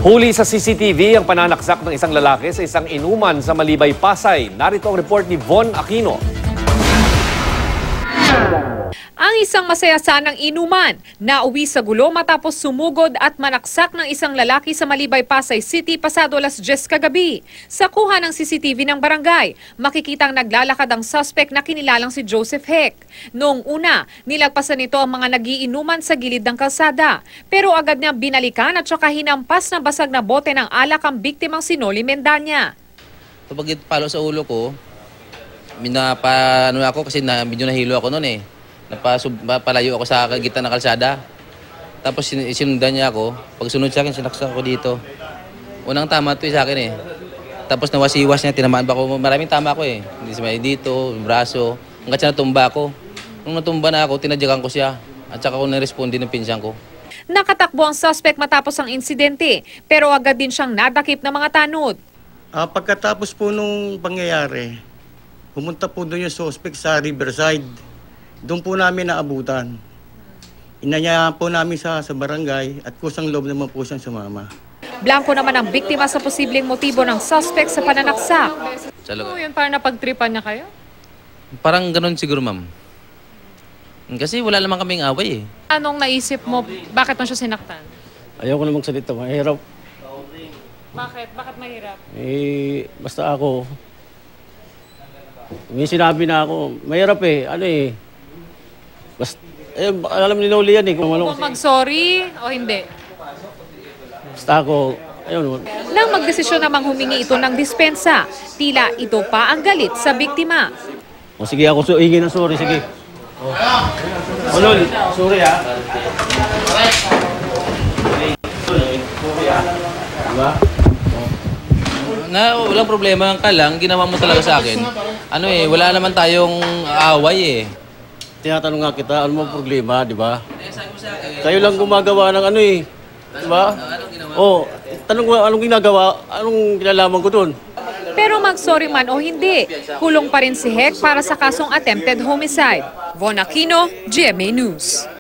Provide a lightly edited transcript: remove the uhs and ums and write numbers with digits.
Huli sa CCTV ang pananaksak ng isang lalaki sa isang inuman sa Malibay, Pasay. Narito ang report ni Von Aquino. Ang isang masayasanang inuman nauwi sa gulo matapos sumugod at manaksak ng isang lalaki sa Malibay, Pasay City pasado alas 10 kagabi. Sa kuha ng CCTV ng barangay, makikitang naglalakad ang suspect na kinilalang si Joseph Heck. Noong una, nilagpasan nito ang mga nagiinuman sa gilid ng kalsada. Pero agad niya binalikan at saka hinampas na basag na bote ng alak ang biktimang si Noli Mendanya. Kapag palo sa ulo ko, minapano ako kasi medyo nahilo ako noon eh. Napalayo ako sa gitna ng kalsada. Tapos sinundan niya ako. Pag sunod sa akin, sinaksak ako dito. Unang tama ito sa akin eh. Tapos nawasiwas niya, tinamaan ba ako? Maraming tama ako eh. Dito, braso. Hanggang siya natumba ako. Nung natumba na ako, tinadyakan ko siya. At saka ako na-responde ng pinsan ko. Nakatakbo ang suspect matapos ang insidente, pero agad din siyang nadakip ng mga tanod. Pagkatapos po nung pangyayari, pumunta po doon yung suspect sa Riverside. Doon po namin naabutan. Inanyayahan po namin sa barangay at kusang loob naman po siyang sumama. Blanco naman ang biktima sa posibleng motibo ng suspect sa pananaksak. So yun, parang napagtripan niya kayo? Parang ganun siguro, ma'am. Kasi wala naman kaming away eh. Anong naisip mo? Bakit mo siya sinaktan? Ayoko na magsalita, mahirap. Bakit? Bakit mahirap? Basta ako, may sinabi na ako, mahirap basta, alam ni Noli yan kung ano. Kung mag-sorry o hindi? Basta ako, ayun. Nang magdesisyon namang humingi ito ng dispensa, tila ito pa ang galit sa biktima. O sige, ako hingi ng sorry, sige. Noli, sorry ha. Diba? Walang problema ka lang, ginawa mo talaga sa akin. Wala naman tayong away eh. Tinatanong nga kita, ano mo problema, di ba? Kayo lang gumagawa ng di ba? Tanong mo, anong ginagawa, anong kinalaman ko dun? Pero mag-sorry man o hindi, kulong pa rin si Heck para sa kasong attempted homicide. Von Aquino, GMA News.